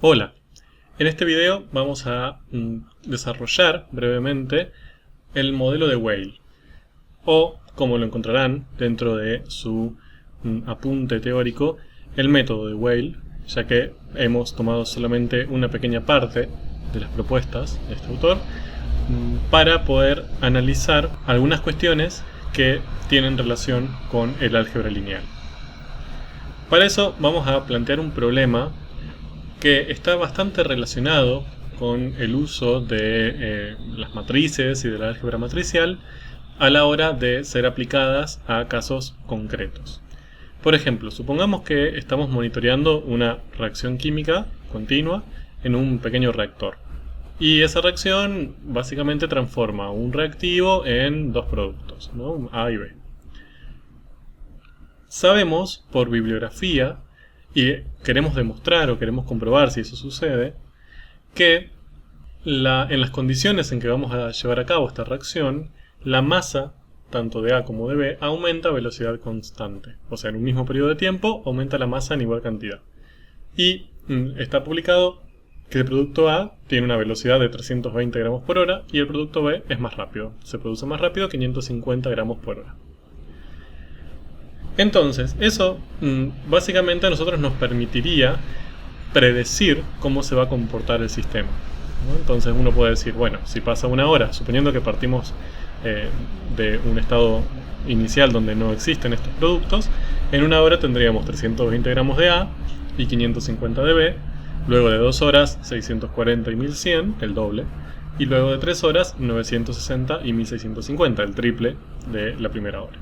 Hola, en este video vamos a desarrollar brevemente el modelo de Weyl, o como lo encontrarán dentro de su apunte teórico, el método de Weyl, ya que hemos tomado solamente una pequeña parte de las propuestas de este autor para poder analizar algunas cuestiones que tienen relación con el álgebra lineal. Para eso vamos a plantear un problema que está bastante relacionado con el uso de las matrices y de la álgebra matricial a la hora de ser aplicadas a casos concretos. Por ejemplo, supongamos que estamos monitoreando una reacción química continua en un pequeño reactor. Y esa reacción básicamente transforma un reactivo en dos productos, ¿no? A y B. Sabemos por bibliografía, y queremos demostrar o queremos comprobar si eso sucede, que en las condiciones en que vamos a llevar a cabo esta reacción, la masa, tanto de A como de B, aumenta a velocidad constante. O sea, en un mismo periodo de tiempo aumenta la masa en igual cantidad. Y está publicado que el producto A tiene una velocidad de 320 gramos por hora y el producto B es más rápido. Se produce más rápido, 550 gramos por hora. Entonces, eso básicamente a nosotros nos permitiría predecir cómo se va a comportar el sistema, ¿no? Entonces uno puede decir, bueno, si pasa una hora, suponiendo que partimos de un estado inicial donde no existen estos productos, en una hora tendríamos 320 gramos de A y 550 de B, luego de 2 horas 640 y 1100, el doble, y luego de 3 horas 960 y 1650, el triple de la primera hora.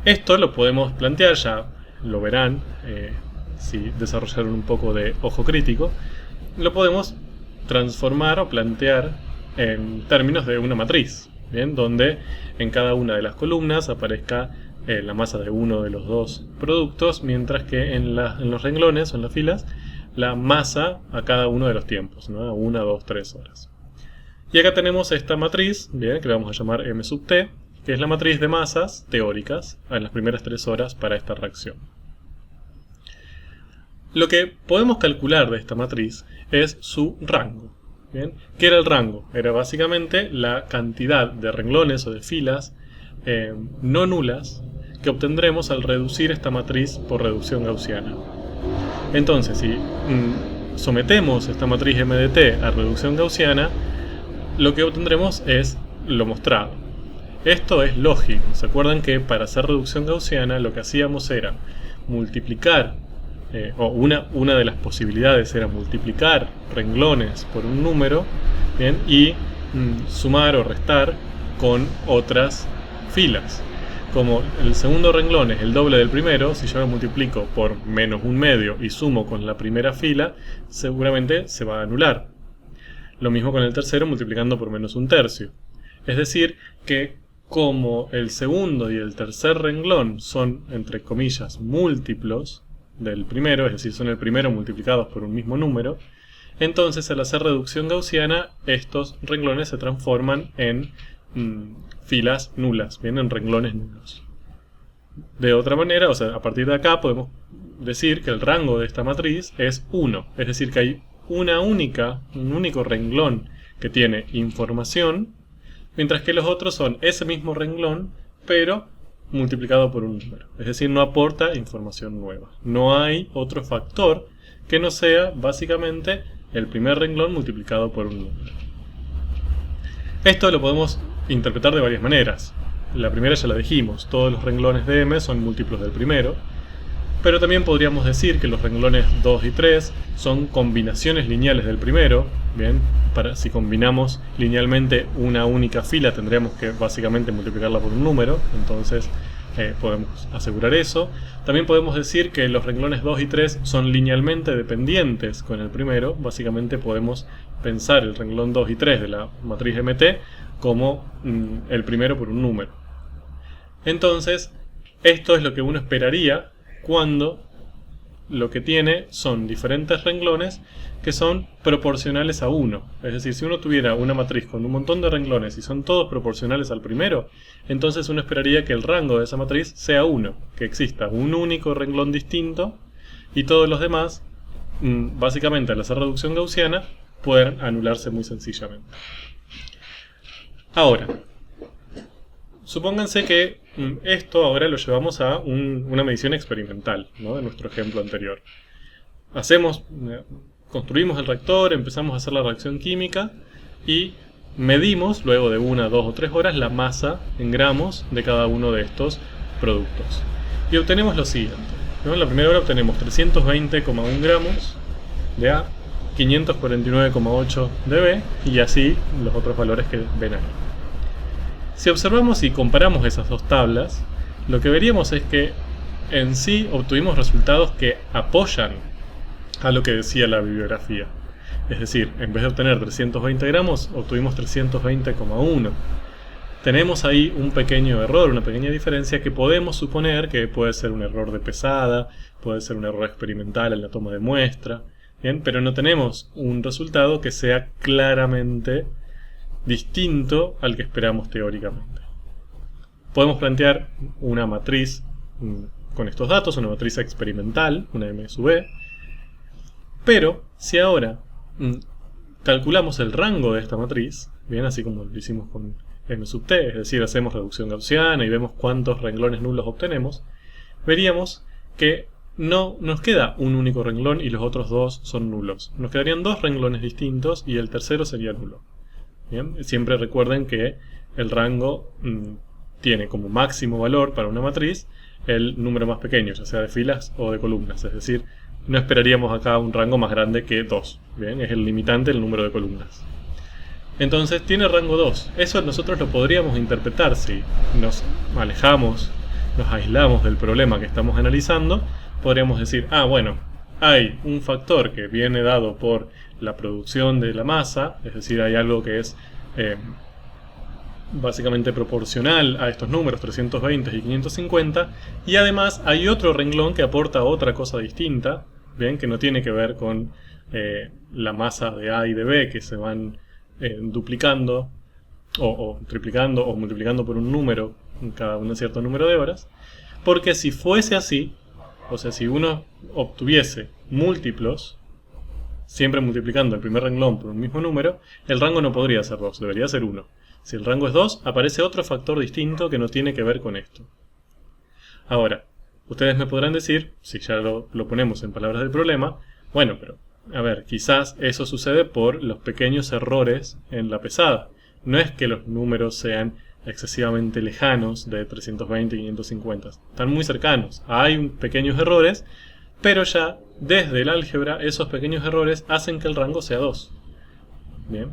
Esto lo podemos plantear, ya lo verán si desarrollaron un poco de ojo crítico, lo podemos transformar o plantear en términos de una matriz, ¿bien? Donde en cada una de las columnas aparezca la masa de uno de los dos productos, mientras que en los renglones o en las filas la masa a cada uno de los tiempos, ¿no? A 1, 2, 3 horas. Y acá tenemos esta matriz, ¿bien? Que la vamos a llamar M sub T, que es la matriz de masas teóricas en las primeras 3 horas para esta reacción. Lo que podemos calcular de esta matriz es su rango. ¿Bien? ¿Qué era el rango? Era básicamente la cantidad de renglones o de filas no nulas que obtendremos al reducir esta matriz por reducción gaussiana. Entonces, si sometemos esta matriz M de T a reducción gaussiana, lo que obtendremos es lo mostrado. Esto es lógico. ¿Se acuerdan que para hacer reducción gaussiana lo que hacíamos era multiplicar, o una de las posibilidades era multiplicar renglones por un número, ¿bien? Y sumar o restar con otras filas? Como el segundo renglón es el doble del primero, si yo lo multiplico por menos un medio y sumo con la primera fila, seguramente se va a anular. Lo mismo con el tercero multiplicando por menos un tercio. Es decir, que como el segundo y el tercer renglón son, entre comillas, múltiplos del primero, es decir, son el primero multiplicados por un mismo número, entonces al hacer reducción gaussiana, estos renglones se transforman en filas nulas, bien, en renglones nulos. De otra manera, o sea, a partir de acá podemos decir que el rango de esta matriz es 1, es decir, que hay un único renglón que tiene información, mientras que los otros son ese mismo renglón, pero multiplicado por un número. Es decir, no aporta información nueva. No hay otro factor que no sea básicamente el primer renglón multiplicado por un número. Esto lo podemos interpretar de varias maneras. La primera ya la dijimos, todos los renglones de M son múltiplos del primero, pero también podríamos decir que los renglones 2 y 3 son combinaciones lineales del primero. Bien, si combinamos linealmente una única fila tendríamos que básicamente multiplicarla por un número, entonces podemos asegurar eso. También podemos decir que los renglones 2 y 3 son linealmente dependientes con el primero. Básicamente podemos pensar el renglón 2 y 3 de la matriz MT como el primero por un número. Entonces, esto es lo que uno esperaría cuando lo que tiene son diferentes renglones que son proporcionales a 1. Es decir, si uno tuviera una matriz con un montón de renglones y son todos proporcionales al primero, entonces uno esperaría que el rango de esa matriz sea 1, que exista un único renglón distinto y todos los demás básicamente al hacer reducción gaussiana pueden anularse muy sencillamente. Ahora, supónganse que esto ahora lo llevamos a una medición experimental, ¿no? De nuestro ejemplo anterior. Construimos el reactor, empezamos a hacer la reacción química y medimos, luego de 1, 2 o 3 horas, la masa en gramos de cada uno de estos productos. Y obtenemos lo siguiente, ¿no? En la primera hora obtenemos 320,1 gramos de A, 549,8 de B y así los otros valores que ven ahí. Si observamos y comparamos esas dos tablas, lo que veríamos es que en sí obtuvimos resultados que apoyan a lo que decía la bibliografía. Es decir, en vez de obtener 320 gramos, obtuvimos 320,1. Tenemos ahí un pequeño error, una pequeña diferencia que podemos suponer que puede ser un error de pesada, puede ser un error experimental en la toma de muestra, ¿bien? Pero no tenemos un resultado que sea claramente distinto al que esperamos teóricamente. Podemos plantear una matriz con estos datos, una matriz experimental, una M sub E, pero si ahora calculamos el rango de esta matriz, bien, así como lo hicimos con M sub T, es decir, hacemos reducción gaussiana y vemos cuántos renglones nulos obtenemos, veríamos que no nos queda un único renglón y los otros dos son nulos. Nos quedarían dos renglones distintos y el tercero sería nulo. Bien, siempre recuerden que el rango tiene como máximo valor para una matriz el número más pequeño, ya sea de filas o de columnas, es decir, no esperaríamos acá un rango más grande que 2. Bien, es el limitante el número de columnas. Entonces tiene rango 2. Eso nosotros lo podríamos interpretar si nos alejamos, nos aislamos del problema que estamos analizando. Podríamos decir, bueno, hay un factor que viene dado por la producción de la masa, es decir, hay algo que es básicamente proporcional a estos números 320 y 550, y además hay otro renglón que aporta otra cosa distinta, ¿bien? Que no tiene que ver con la masa de A y de B que se van duplicando o triplicando o multiplicando por un número en cada un cierto número de horas, porque si fuese así, o sea, si uno obtuviese múltiplos, siempre multiplicando el primer renglón por un mismo número, el rango no podría ser 2, debería ser 1. Si el rango es 2, aparece otro factor distinto que no tiene que ver con esto. Ahora, ustedes me podrán decir, si ya lo ponemos en palabras del problema, bueno, pero, a ver, quizás eso sucede por los pequeños errores en la pesada. No es que los números sean excesivamente lejanos de 320 y 550. Están muy cercanos. Hay pequeños errores, pero ya desde el álgebra esos pequeños errores hacen que el rango sea 2. Bien.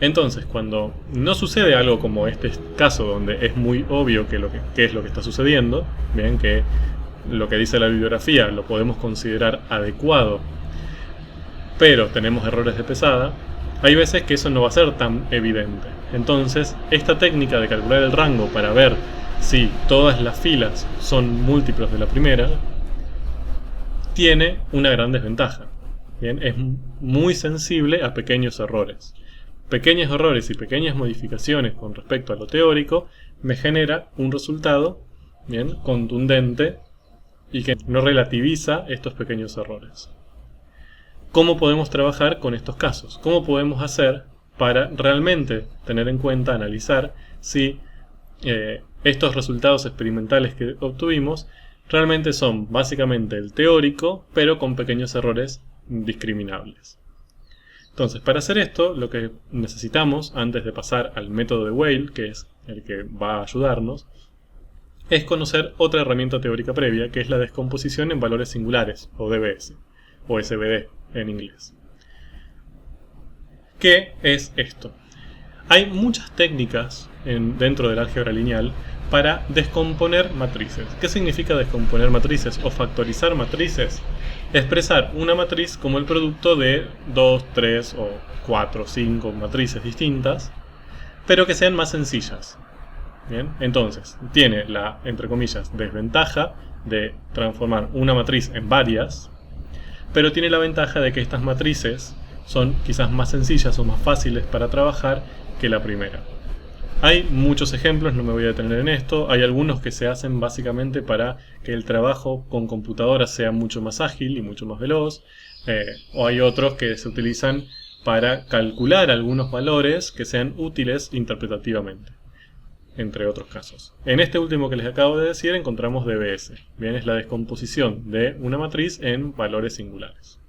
Entonces, cuando no sucede algo como este caso, donde es muy obvio qué es lo que está sucediendo, bien, que lo que dice la bibliografía lo podemos considerar adecuado, pero tenemos errores de pesada, hay veces que eso no va a ser tan evidente. Entonces, esta técnica de calcular el rango para ver si todas las filas son múltiplos de la primera, tiene una gran desventaja. Bien, es muy sensible a pequeños errores. Pequeños errores y pequeñas modificaciones con respecto a lo teórico me genera un resultado bien contundente y que no relativiza estos pequeños errores. ¿Cómo podemos trabajar con estos casos? ¿Cómo podemos hacer para realmente tener en cuenta, analizar si estos resultados experimentales que obtuvimos realmente son básicamente el teórico, pero con pequeños errores discriminables? Entonces, para hacer esto, lo que necesitamos, antes de pasar al método de Weyl, que es el que va a ayudarnos, es conocer otra herramienta teórica previa, que es la descomposición en valores singulares, o DBS, o SVD en inglés. ¿Qué es esto? Hay muchas técnicas dentro del álgebra lineal para descomponer matrices. ¿Qué significa descomponer matrices o factorizar matrices? Expresar una matriz como el producto de 2, 3 o 4, 5 matrices distintas, pero que sean más sencillas. Bien, entonces, tiene la, entre comillas, desventaja de transformar una matriz en varias, pero tiene la ventaja de que estas matrices son quizás más sencillas o más fáciles para trabajar que la primera. Hay muchos ejemplos, no me voy a detener en esto. Hay algunos que se hacen básicamente para que el trabajo con computadoras sea mucho más ágil y mucho más veloz. O hay otros que se utilizan para calcular algunos valores que sean útiles interpretativamente, entre otros casos. En este último que les acabo de decir encontramos DBS. Bien, es la descomposición de una matriz en valores singulares.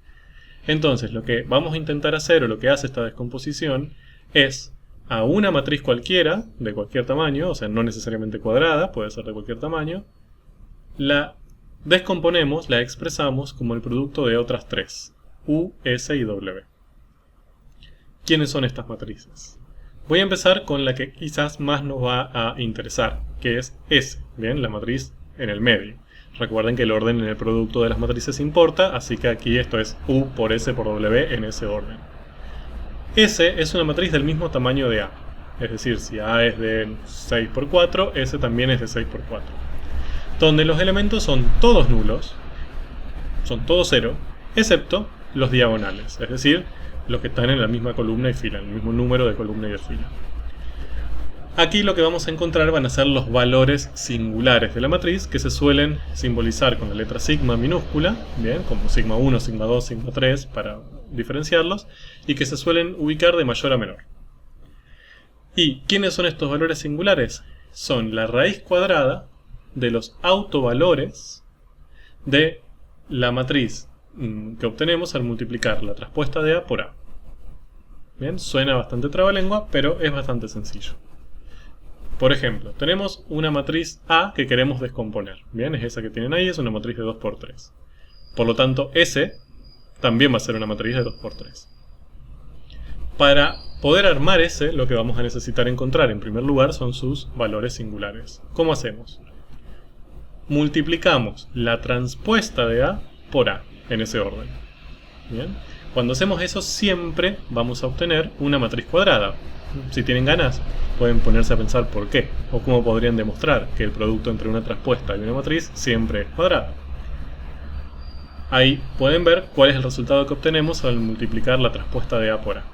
Entonces, lo que vamos a intentar hacer, o lo que hace esta descomposición, es a una matriz cualquiera, de cualquier tamaño, o sea, no necesariamente cuadrada, puede ser de cualquier tamaño, la descomponemos, la expresamos como el producto de otras tres, U, S y W. ¿Quiénes son estas matrices? Voy a empezar con la que quizás más nos va a interesar, que es S, bien, la matriz en el medio. Recuerden que el orden en el producto de las matrices importa, así que aquí esto es U por S por W en ese orden. S es una matriz del mismo tamaño de A, es decir, si A es de 6 por 4, S también es de 6 por 4. Donde los elementos son todos nulos, son todos 0, excepto los diagonales, es decir, los que están en la misma columna y fila, en el mismo número de columna y de fila. Aquí lo que vamos a encontrar van a ser los valores singulares de la matriz, que se suelen simbolizar con la letra sigma minúscula, bien, como sigma 1, sigma 2, sigma 3, para diferenciarlos, y que se suelen ubicar de mayor a menor. ¿Y quiénes son estos valores singulares? Son la raíz cuadrada de los autovalores de la matriz que obtenemos al multiplicar la traspuesta de A por A. Bien, suena bastante trabalengua, pero es bastante sencillo. Por ejemplo, tenemos una matriz A que queremos descomponer. Bien, es esa que tienen ahí, es una matriz de 2 por 3. Por lo tanto, S también va a ser una matriz de 2 por 3. Para poder armar S, lo que vamos a necesitar encontrar en primer lugar son sus valores singulares. ¿Cómo hacemos? Multiplicamos la transpuesta de A por A, en ese orden. Bien. Cuando hacemos eso, siempre vamos a obtener una matriz cuadrada. Si tienen ganas, pueden ponerse a pensar por qué, o cómo podrían demostrar que el producto entre una transpuesta y una matriz siempre es cuadrado. Ahí pueden ver cuál es el resultado que obtenemos al multiplicar la transpuesta de A por A.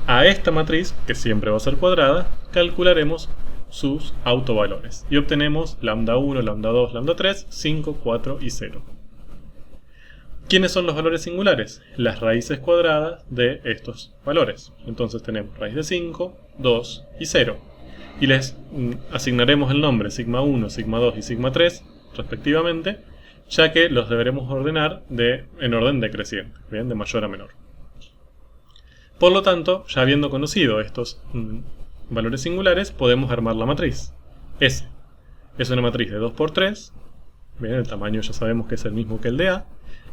A esta matriz, que siempre va a ser cuadrada, calcularemos sus autovalores y obtenemos lambda 1, lambda 2, lambda 3, 5, 4 y 0. ¿Quiénes son los valores singulares? Las raíces cuadradas de estos valores. Entonces tenemos raíz de 5, 2 y 0. Y les asignaremos el nombre sigma 1, sigma 2 y sigma 3, respectivamente, ya que los deberemos ordenar en orden decreciente, ¿bien? De mayor a menor. Por lo tanto, ya habiendo conocido estos valores singulares, podemos armar la matriz. S es una matriz de 2 por 3, bien, el tamaño ya sabemos que es el mismo que el de A,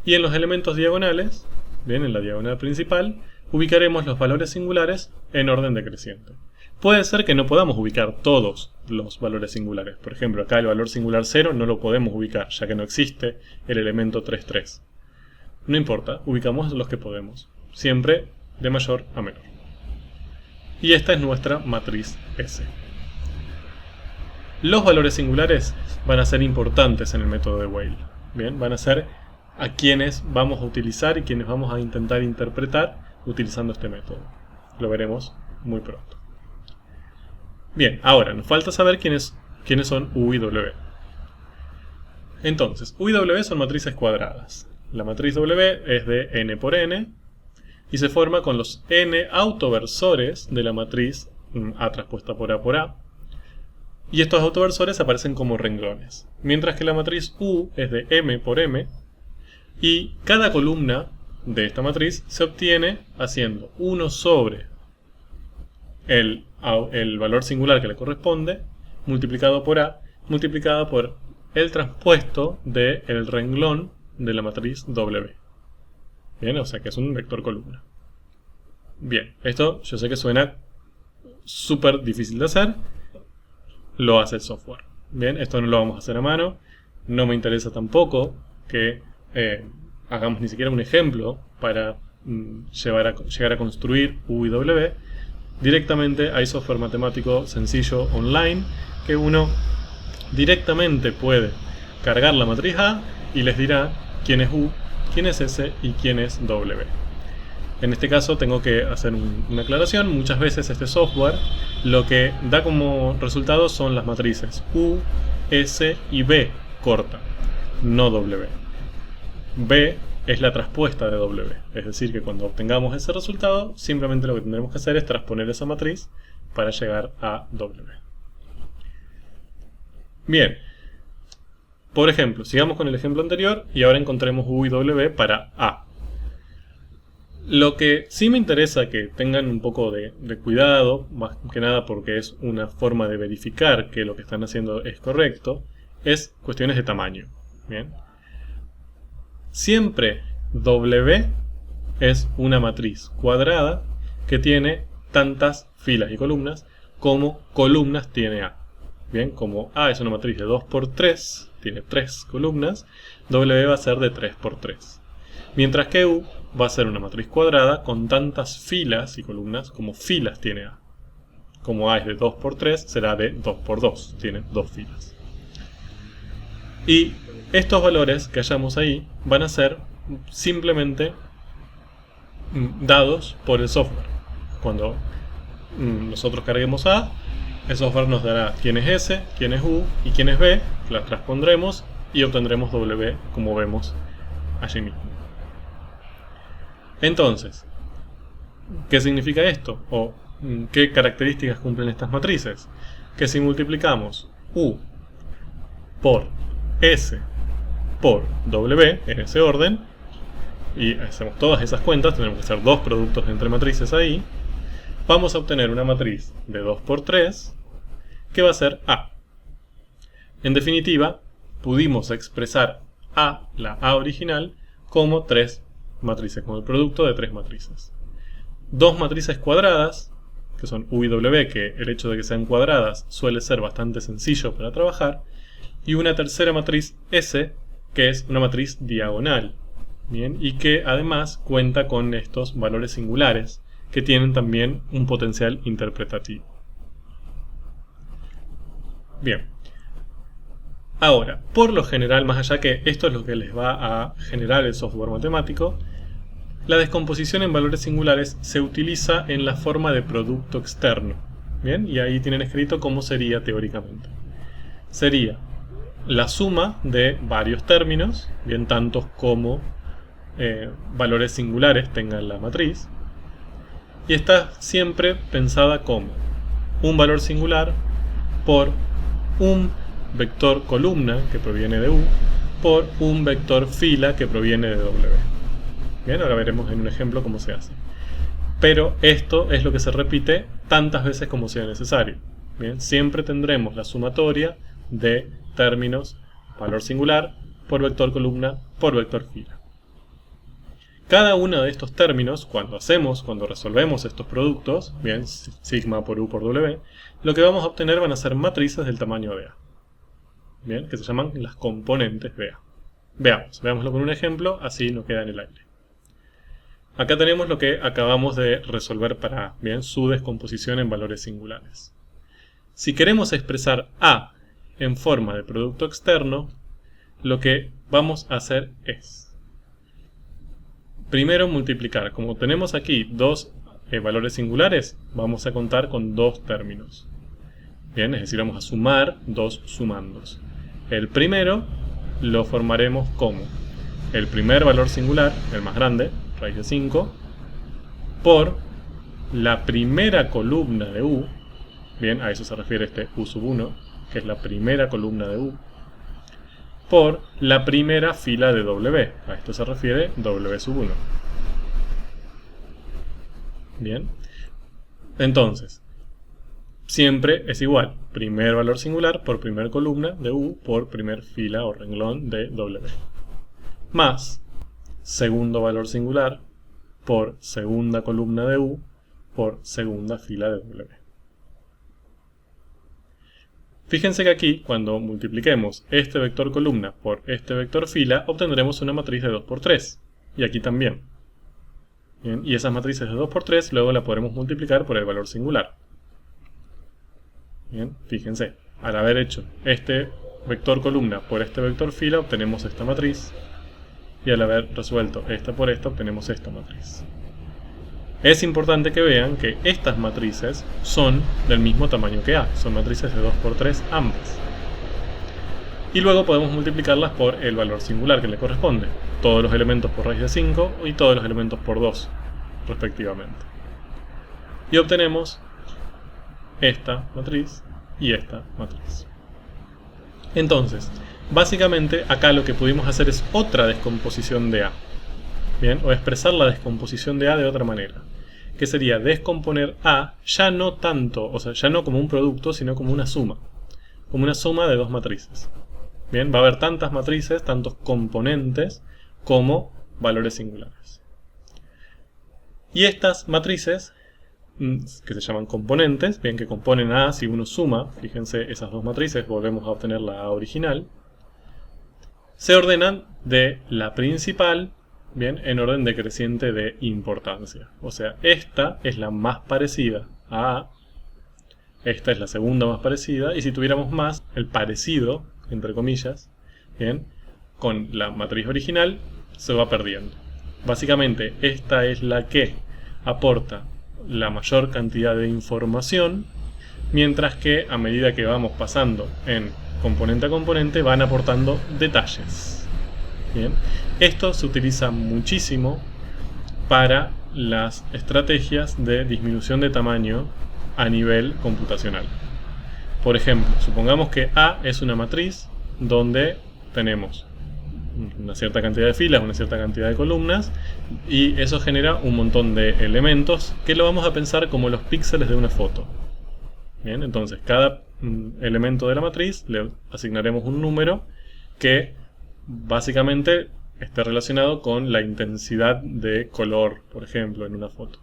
y en los elementos diagonales, bien, en la diagonal principal, ubicaremos los valores singulares en orden decreciente. Puede ser que no podamos ubicar todos los valores singulares. Por ejemplo, acá el valor singular 0 no lo podemos ubicar, ya que no existe el elemento 3, 3. No importa, ubicamos los que podemos, siempre de mayor a menor. Y esta es nuestra matriz S. Los valores singulares van a ser importantes en el método de Weyl. Bien, van a ser a quienes vamos a utilizar y quienes vamos a intentar interpretar utilizando este método. Lo veremos muy pronto. Bien, ahora nos falta saber quiénes son U y W. Entonces, U y W son matrices cuadradas. La matriz W es de n por n y se forma con los n autoversores de la matriz A traspuesta por A, y estos autoversores aparecen como renglones, mientras que la matriz U es de m por m, y cada columna de esta matriz se obtiene haciendo 1 sobre el valor singular que le corresponde, multiplicado por A, multiplicado por el transpuesto del renglón de la matriz W. Bien, o sea que es un vector columna. Bien, esto yo sé que suena súper difícil de hacer, lo hace el software. Bien, esto no lo vamos a hacer a mano, no me interesa tampoco que hagamos ni siquiera un ejemplo para llegar a construir U y W. Directamente hay software matemático sencillo online que uno directamente puede cargar la matriz A y les dirá quién es U, quién es S y quién es W. En este caso tengo que hacer una aclaración. Muchas veces este software lo que da como resultado son las matrices U, S y B corta, no W. B es la traspuesta de W, es decir que cuando obtengamos ese resultado simplemente lo que tendremos que hacer es transponer esa matriz para llegar a W. Bien, por ejemplo, sigamos con el ejemplo anterior y ahora encontremos U y W para A. Lo que sí me interesa que tengan un poco de cuidado, más que nada porque es una forma de verificar que lo que están haciendo es correcto, es cuestiones de tamaño. Bien. Siempre W es una matriz cuadrada que tiene tantas filas y columnas como columnas tiene A. Bien, como A es una matriz de 2 por 3, tiene 3 columnas, W va a ser de 3 por 3. Mientras que U va a ser una matriz cuadrada con tantas filas y columnas como filas tiene A. Como A es de 2 por 3, será de 2 por 2, tiene 2 filas. Y estos valores que hallamos ahí van a ser simplemente dados por el software. Cuando nosotros carguemos A, el software nos dará quién es S, quién es U y quién es B, las transpondremos y obtendremos W como vemos allí mismo. Entonces, ¿qué significa esto? ¿O qué características cumplen estas matrices? Que si multiplicamos U por S por W en ese orden, y hacemos todas esas cuentas, tenemos que hacer dos productos entre matrices ahí, vamos a obtener una matriz de 2 por 3 que va a ser A. En definitiva, pudimos expresar A, la A original, como 3 matrices, como el producto de 3 matrices. Dos matrices cuadradas, que son U y W, que el hecho de que sean cuadradas suele ser bastante sencillo para trabajar, y una tercera matriz S, que es una matriz diagonal, ¿bien? Y que además cuenta con estos valores singulares, que tienen también un potencial interpretativo. Bien. Ahora, por lo general, más allá que esto es lo que les va a generar el software matemático, la descomposición en valores singulares se utiliza en la forma de producto externo. Bien, y ahí tienen escrito cómo sería teóricamente. Sería la suma de varios términos, bien tantos como valores singulares tengan la matriz, y está siempre pensada como un valor singular por un vector columna que proviene de U por un vector fila que proviene de W. Bien, ahora veremos en un ejemplo cómo se hace. Pero esto es lo que se repite tantas veces como sea necesario. Bien, siempre tendremos la sumatoria de términos valor singular por vector columna por vector fila. Cada uno de estos términos, cuando resolvemos estos productos, bien, sigma por U por W, lo que vamos a obtener van a ser matrices del tamaño de A. Bien, que se llaman las componentes de A. Veámoslo con un ejemplo, así no queda en el aire. Acá tenemos lo que acabamos de resolver para A, bien, su descomposición en valores singulares. Si queremos expresar A en forma de producto externo, lo que vamos a hacer es primero multiplicar. Como tenemos aquí dos valores singulares, vamos a contar con dos términos. Bien, es decir, vamos a sumar dos sumandos. El primero lo formaremos como el primer valor singular, el más grande, raíz de 5, por la primera columna de U, bien, a eso se refiere este U sub 1, que es la primera columna de U, por la primera fila de W, a esto se refiere W sub 1. Bien, entonces, siempre es igual, primer valor singular por primer columna de U por primer fila o renglón de W, más segundo valor singular por segunda columna de U por segunda fila de W. Fíjense que aquí, cuando multipliquemos este vector columna por este vector fila, obtendremos una matriz de 2 por 3. Y aquí también. Bien, y esas matrices de 2 por 3 luego la podremos multiplicar por el valor singular. Bien, fíjense, al haber hecho este vector columna por este vector fila, obtenemos esta matriz. Y al haber resuelto esta por esta, obtenemos esta matriz. Es importante que vean que estas matrices son del mismo tamaño que A, son matrices de 2×3 ambas. Y luego podemos multiplicarlas por el valor singular que le corresponde, todos los elementos por raíz de 5 y todos los elementos por 2, respectivamente. Y obtenemos esta matriz y esta matriz. Entonces, básicamente acá lo que pudimos hacer es otra descomposición de A. Bien, o expresar la descomposición de A de otra manera, que sería descomponer A ya no tanto, o sea, ya no como un producto, sino como una suma de dos matrices. Bien, va a haber tantas matrices, tantos componentes como valores singulares. Y estas matrices, que se llaman componentes, bien, que componen A, si uno suma, fíjense, esas dos matrices, volvemos a obtener la A original, se ordenan de la principal, bien, en orden decreciente de importancia. O sea, esta es la más parecida a A, esta es la segunda más parecida, y si tuviéramos más, el parecido, entre comillas, bien, con la matriz original, se va perdiendo. Básicamente, esta es la que aporta la mayor cantidad de información, mientras que a medida que vamos pasando en componente a componente, van aportando detalles. Bien. Esto se utiliza muchísimo para las estrategias de disminución de tamaño a nivel computacional. Por ejemplo, supongamos que A es una matriz donde tenemos una cierta cantidad de filas, una cierta cantidad de columnas, y eso genera un montón de elementos que lo vamos a pensar como los píxeles de una foto. Bien, entonces cada elemento de la matriz le asignaremos un número que básicamente esté relacionado con la intensidad de color, por ejemplo, en una foto.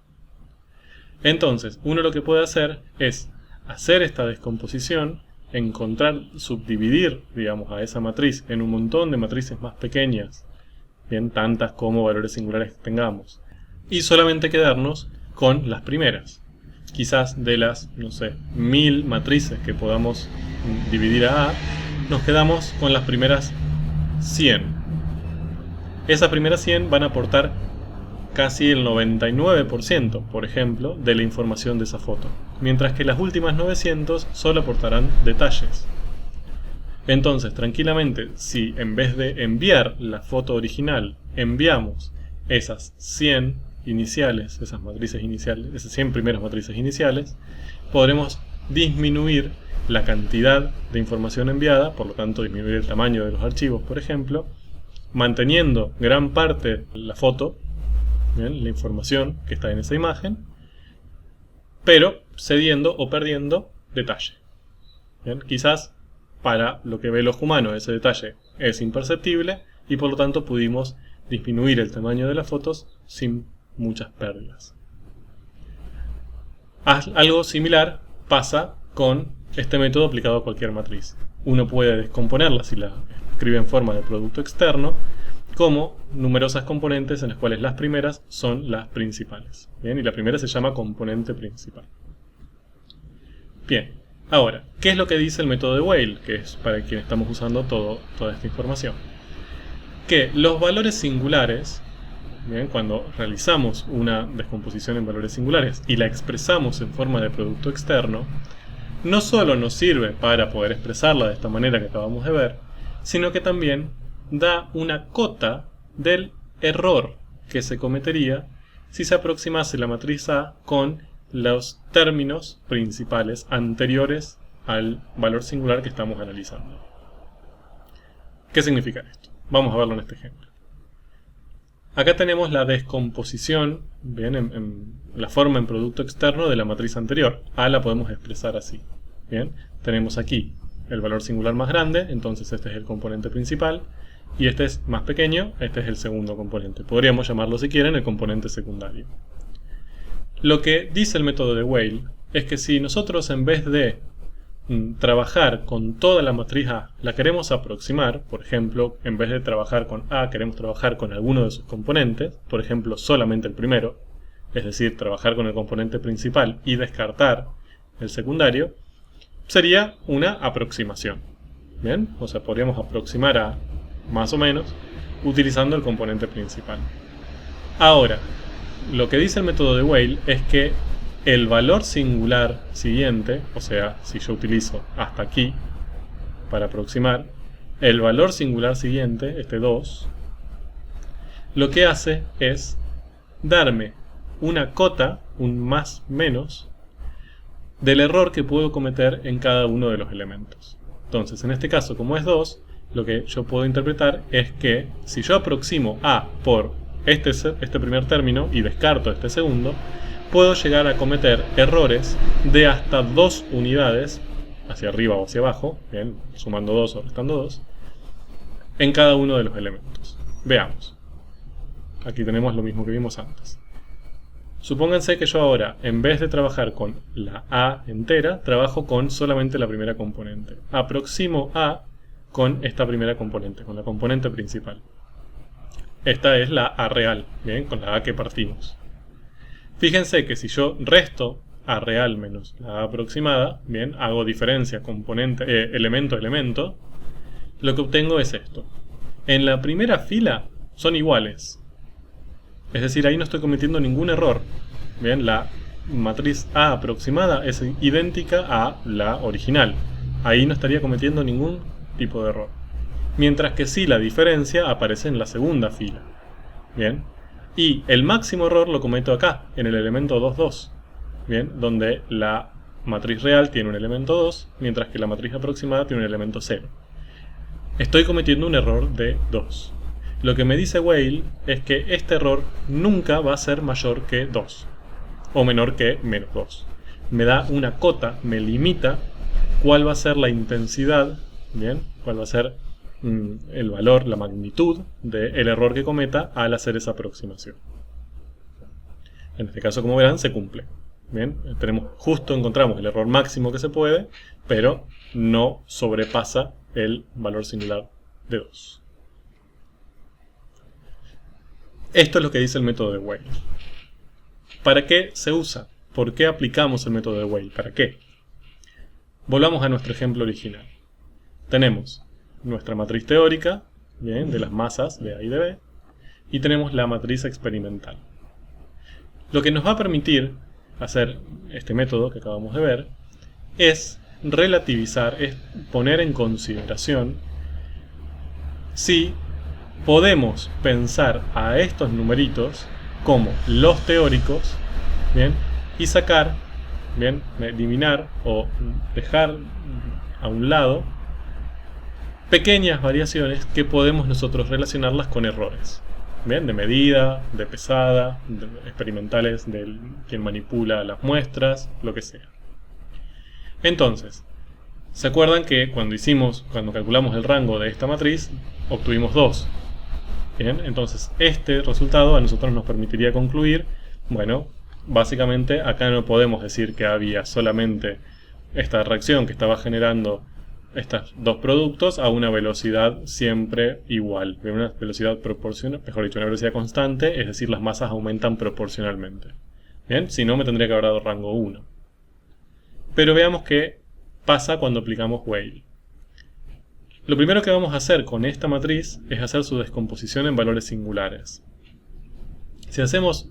Entonces, uno lo que puede hacer es hacer esta descomposición, subdividir, digamos, a esa matriz en un montón de matrices más pequeñas, bien, tantas como valores singulares tengamos, y solamente quedarnos con las primeras. Quizás de las, no sé, 1000 matrices que podamos dividir a A, nos quedamos con las primeras 100. Esas primeras 100 van a aportar casi el 99%, por ejemplo, de la información de esa foto, mientras que las últimas 900 solo aportarán detalles. Entonces, tranquilamente, si en vez de enviar la foto original, enviamos esas 100 iniciales, esas matrices iniciales, esas 100 primeras matrices iniciales, podremos disminuir la cantidad de información enviada, por lo tanto disminuir el tamaño de los archivos, por ejemplo, manteniendo gran parte de la foto, bien, la información que está en esa imagen, pero cediendo o perdiendo detalle. Bien, quizás para lo que ve el ojo humano ese detalle es imperceptible y por lo tanto pudimos disminuir el tamaño de las fotos sin muchas pérdidas. Algo similar pasa con este método aplicado a cualquier matriz. Uno puede descomponerla si la escribe en forma de producto externo como numerosas componentes en las cuales las primeras son las principales. Bien, y la primera se llama componente principal. Bien, ahora, ¿qué es lo que dice el método de Weyl? Que es para quien estamos usando toda esta información. Que los valores singulares, bien, cuando realizamos una descomposición en valores singulares y la expresamos en forma de producto externo, no solo nos sirve para poder expresarla de esta manera que acabamos de ver, sino que también da una cota del error que se cometería si se aproximase la matriz A con los términos principales anteriores al valor singular que estamos analizando. ¿Qué significa esto? Vamos a verlo en este ejemplo. Acá tenemos la descomposición, bien, en la forma en producto externo de la matriz anterior. A la podemos expresar así. Bien, tenemos aquí el valor singular más grande, entonces este es el componente principal, y este es más pequeño, este es el segundo componente. Podríamos llamarlo, si quieren, el componente secundario. Lo que dice el método de Weyl es que si nosotros, en vez de trabajar con toda la matriz A, la queremos aproximar, por ejemplo, en vez de trabajar con A, queremos trabajar con alguno de sus componentes, por ejemplo, solamente el primero, es decir, trabajar con el componente principal y descartar el secundario, sería una aproximación. Bien, o sea, podríamos aproximar a más o menos utilizando el componente principal. Ahora, lo que dice el método de Weyl es que el valor singular siguiente, o sea, si yo utilizo hasta aquí para aproximar, el valor singular siguiente, este 2, lo que hace es darme una cota, un más menos, del error que puedo cometer en cada uno de los elementos. Entonces, en este caso, como es 2, lo que yo puedo interpretar es que si yo aproximo A por este primer término y descarto este segundo, puedo llegar a cometer errores de hasta 2 unidades, hacia arriba o hacia abajo, bien, sumando 2 o restando 2, en cada uno de los elementos. Veamos. Aquí tenemos lo mismo que vimos antes. Supónganse que yo ahora, en vez de trabajar con la A entera, trabajo con solamente la primera componente. Aproximo A con esta primera componente, con la componente principal. Esta es la A real, ¿bien? Con la A que partimos. Fíjense que si yo resto A real menos la A aproximada, ¿bien? Hago diferencia elemento a elemento, lo que obtengo es esto. En la primera fila son iguales. Es decir, ahí no estoy cometiendo ningún error. Bien, la matriz A aproximada es idéntica a la original. Ahí no estaría cometiendo ningún tipo de error. Mientras que sí, la diferencia aparece en la segunda fila. Bien. Y el máximo error lo cometo acá, en el elemento 2, 2. Bien, donde la matriz real tiene un elemento 2, mientras que la matriz aproximada tiene un elemento 0. Estoy cometiendo un error de 2. Lo que me dice Weyl es que este error nunca va a ser mayor que 2 o menor que menos 2. Me da una cota, me limita cuál va a ser la intensidad, ¿bien? Cuál va a ser el valor, la magnitud del error que cometa al hacer esa aproximación. En este caso, como verán, se cumple. ¿Bien? Encontramos el error máximo que se puede, pero no sobrepasa el valor singular de 2. Esto es lo que dice el método de Weyl. ¿Para qué se usa? ¿Por qué aplicamos el método de Weyl? ¿Para qué? Volvamos a nuestro ejemplo original. Tenemos nuestra matriz teórica, ¿bien? De las masas de A y de B, y tenemos la matriz experimental. Lo que nos va a permitir hacer este método que acabamos de ver es relativizar, es poner en consideración si podemos pensar a estos numeritos como los teóricos, ¿bien? Y sacar, ¿bien? Eliminar o dejar a un lado pequeñas variaciones que podemos nosotros relacionarlas con errores, ¿bien? De medida, de pesada, de experimentales de quien manipula las muestras, lo que sea. Entonces, ¿se acuerdan que cuando calculamos el rango de esta matriz, obtuvimos 2? Bien, entonces este resultado a nosotros nos permitiría concluir, bueno, básicamente acá no podemos decir que había solamente esta reacción que estaba generando estos dos productos a una velocidad siempre igual, de una velocidad proporcional, mejor dicho, una velocidad constante, es decir, las masas aumentan proporcionalmente. Bien, si no me tendría que haber dado rango 1. Pero veamos qué pasa cuando aplicamos Weyl. Lo primero que vamos a hacer con esta matriz es hacer su descomposición en valores singulares. Si hacemos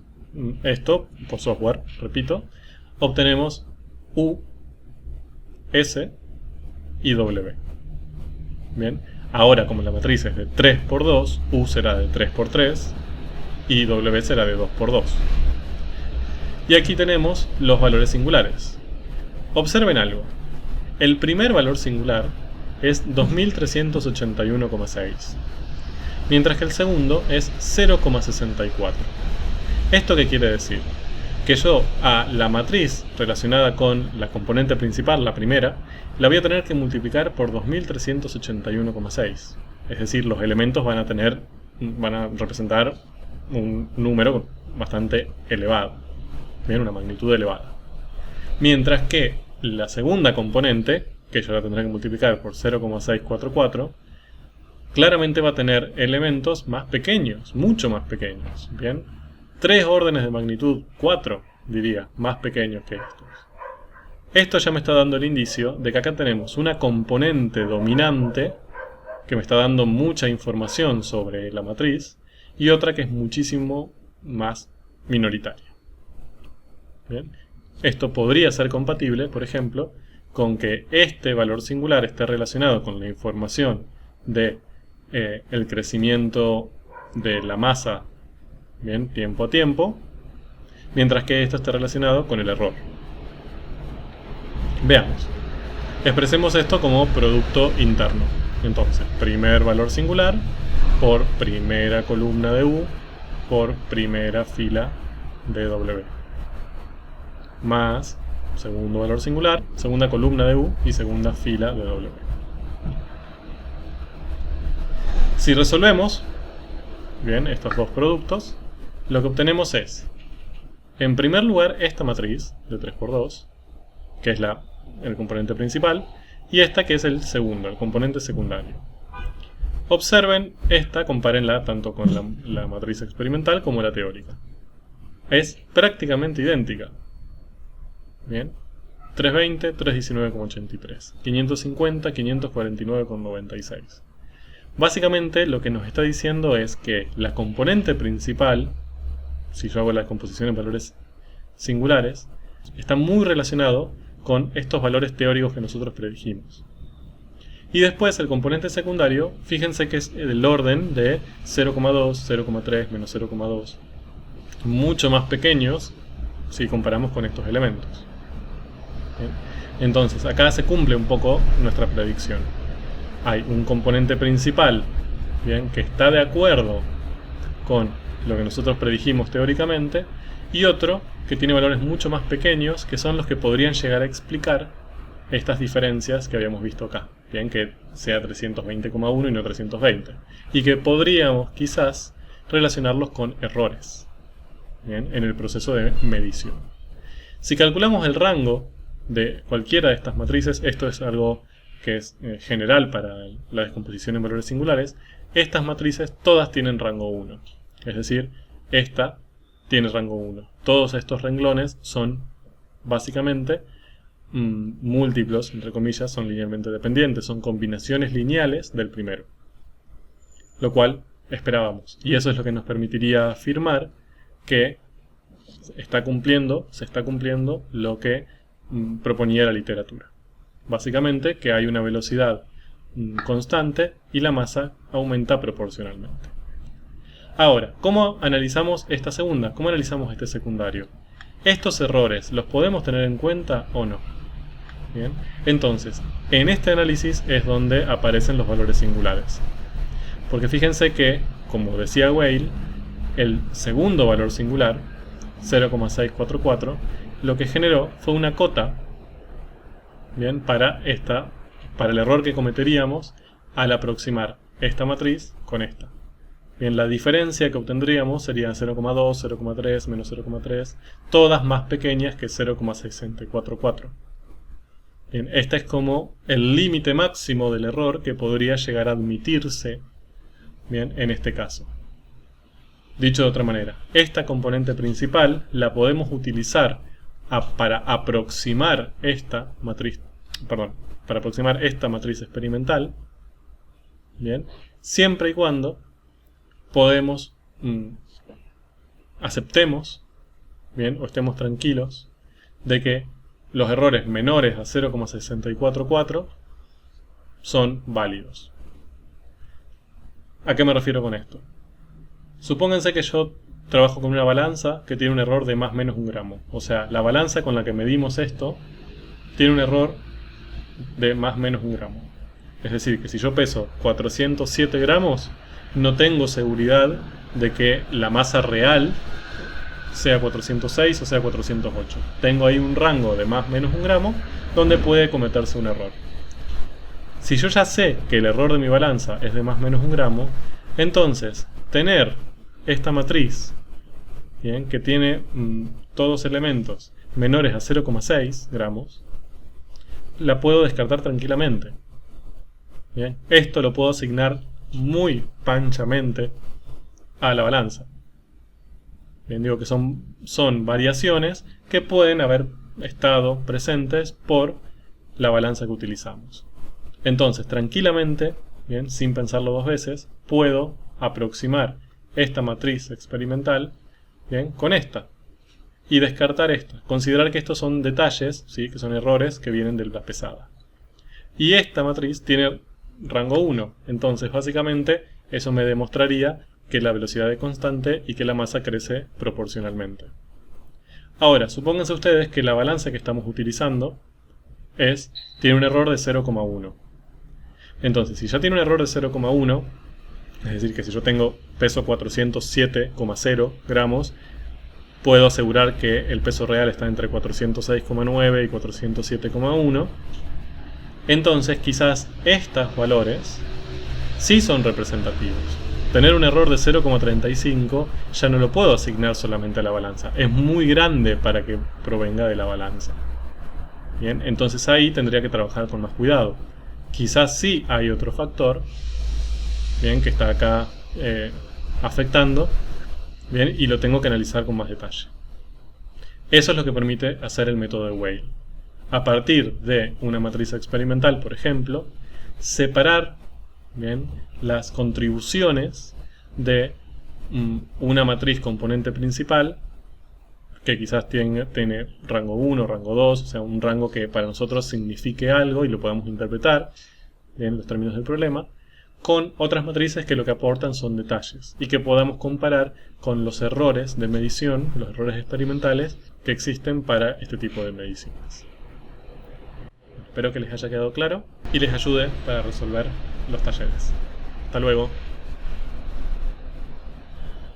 esto por software, repito, obtenemos U, S y W. Bien, ahora como la matriz es de 3 por 2, U será de 3 por 3 y W será de 2 por 2. Y aquí tenemos los valores singulares. Observen algo. El primer valor singular es 2381,6, mientras que el segundo es 0,64. ¿Esto qué quiere decir? Que yo a la matriz relacionada con la componente principal, la primera, la voy a tener que multiplicar por 2381,6. Es decir, los elementos van a representar un número bastante elevado, bien, una magnitud elevada. Mientras que la segunda componente, que yo la tendré que multiplicar por 0,644, claramente va a tener elementos más pequeños, mucho más pequeños, ¿bien? 3 órdenes de magnitud, 4, diría, más pequeños que estos. Esto ya me está dando el indicio de que acá tenemos una componente dominante que me está dando mucha información sobre la matriz y otra que es muchísimo más minoritaria. Bien. Esto podría ser compatible, por ejemplo, con que este valor singular esté relacionado con la información de el crecimiento de la masa, bien, tiempo a tiempo, mientras que esto esté relacionado con el error. Veamos. Expresemos esto como producto interno. Entonces, primer valor singular por primera columna de U por primera fila de W. Más segundo valor singular, segunda columna de U y segunda fila de W. Si resolvemos bien estos dos productos, lo que obtenemos es, en primer lugar, esta matriz de 3×2, que es el componente principal, y esta que es el segundo, el componente secundario. Observen esta, compárenla tanto con la matriz experimental como la teórica. Es prácticamente idéntica. Bien, 320, 319,83, 550, 549,96. Básicamente lo que nos está diciendo es que la componente principal, si yo hago la composición en valores singulares, está muy relacionado con estos valores teóricos que nosotros predijimos. Y después el componente secundario, fíjense que es del orden de 0,2, 0,3, menos 0,2, mucho más pequeños si comparamos con estos elementos. Bien. Entonces acá se cumple un poco nuestra predicción. Hay un componente principal, bien, que está de acuerdo con lo que nosotros predijimos teóricamente, y otro que tiene valores mucho más pequeños, que son los que podrían llegar a explicar estas diferencias que habíamos visto acá. Bien, que sea 320,1 y no 320. Y que podríamos quizás relacionarlos con errores, bien, en el proceso de medición. Si calculamos el rango de cualquiera de estas matrices, esto es algo que es general para la descomposición en valores singulares, estas matrices todas tienen rango 1. Es decir, esta tiene rango 1. Todos estos renglones son básicamente múltiplos, entre comillas, son linealmente dependientes, son combinaciones lineales del primero. Lo cual esperábamos. Y eso es lo que nos permitiría afirmar que se está cumpliendo lo que proponía la literatura. Básicamente que hay una velocidad constante y la masa aumenta proporcionalmente. Ahora, ¿cómo analizamos esta segunda? ¿Cómo analizamos este secundario? ¿Estos errores los podemos tener en cuenta o no? Bien. Entonces, en este análisis es donde aparecen los valores singulares. Porque fíjense que, como decía Weil, el segundo valor singular, 0,644, lo que generó fue una cota, bien, para el error que cometeríamos al aproximar esta matriz con esta. Bien, la diferencia que obtendríamos sería 0,2, 0,3, menos 0,3, todas más pequeñas que 0,644. Bien, este es como el límite máximo del error que podría llegar a admitirse, bien, en este caso. Dicho de otra manera, esta componente principal la podemos utilizar para aproximar esta matriz, experimental, bien, siempre y cuando aceptemos, bien, o estemos tranquilos de que los errores menores a 0,644 son válidos. ¿A qué me refiero con esto? Supónganse que yo trabajo con una balanza que tiene un error de más o menos 1 gramo. O sea, la balanza con la que medimos esto tiene un error de más o menos 1 gramo. Es decir, que si yo peso 407 gramos, no tengo seguridad de que la masa real sea 406 o sea 408. Tengo ahí un rango de más o menos 1 gramo donde puede cometerse un error. Si yo ya sé que el error de mi balanza es de más o menos 1 gramo, entonces tener esta matriz, bien, que tiene todos elementos menores a 0,6 gramos, la puedo descartar tranquilamente. Bien, esto lo puedo asignar muy panchamente a la balanza. Bien, digo que son variaciones que pueden haber estado presentes por la balanza que utilizamos. Entonces, tranquilamente, bien, sin pensarlo dos veces, puedo aproximar esta matriz experimental Bien, con esta. Y descartar esta. Considerar que estos son detalles, ¿sí? Que son errores que vienen de la pesada. Y esta matriz tiene rango 1. Entonces, básicamente, eso me demostraría que la velocidad es constante y que la masa crece proporcionalmente. Ahora, supónganse ustedes que la balanza que estamos utilizando tiene un error de 0,1. Entonces, si ya tiene un error de 0,1, es decir, que si yo tengo peso 407,0 gramos, puedo asegurar que el peso real está entre 406,9 y 407,1. Entonces, quizás estos valores sí son representativos. Tener un error de 0,35 ya no lo puedo asignar solamente a la balanza. Es muy grande para que provenga de la balanza. Bien, entonces ahí tendría que trabajar con más cuidado. Quizás sí hay otro factor, bien, que está acá afectando, bien, y lo tengo que analizar con más detalle. Eso es lo que permite hacer el método de Weyl. A partir de una matriz experimental, por ejemplo, separar, bien, las contribuciones de una matriz componente principal, que quizás tiene rango 1, rango 2, o sea, un rango que para nosotros signifique algo y lo podamos interpretar en los términos del problema, con otras matrices que lo que aportan son detalles y que podamos comparar con los errores de medición, los errores experimentales que existen para este tipo de mediciones. Espero que les haya quedado claro y les ayude para resolver los talleres. Hasta luego.